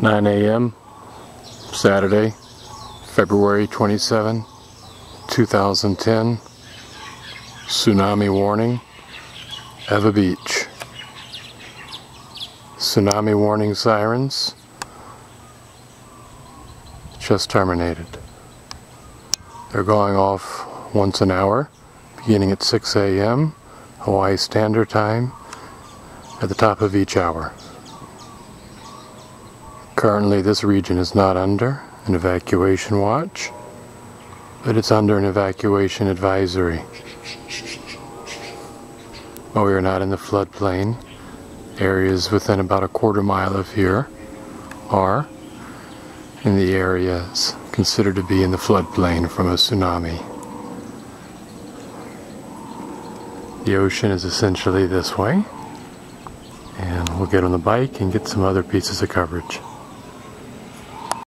9 a.m. Saturday, February 27, 2010. Tsunami warning, Eva Beach. Tsunami warning sirens just terminated. They're going off once an hour, beginning at 6 a.m. Hawaii Standard Time, at the top of each hour. Currently, this region is not under an evacuation watch, but it's under an evacuation advisory. While we are not in the floodplain, areas within about a quarter mile of here are in the areas considered to be in the floodplain from a tsunami. The ocean is essentially this way, and we'll get on the bike and get some other pieces of coverage.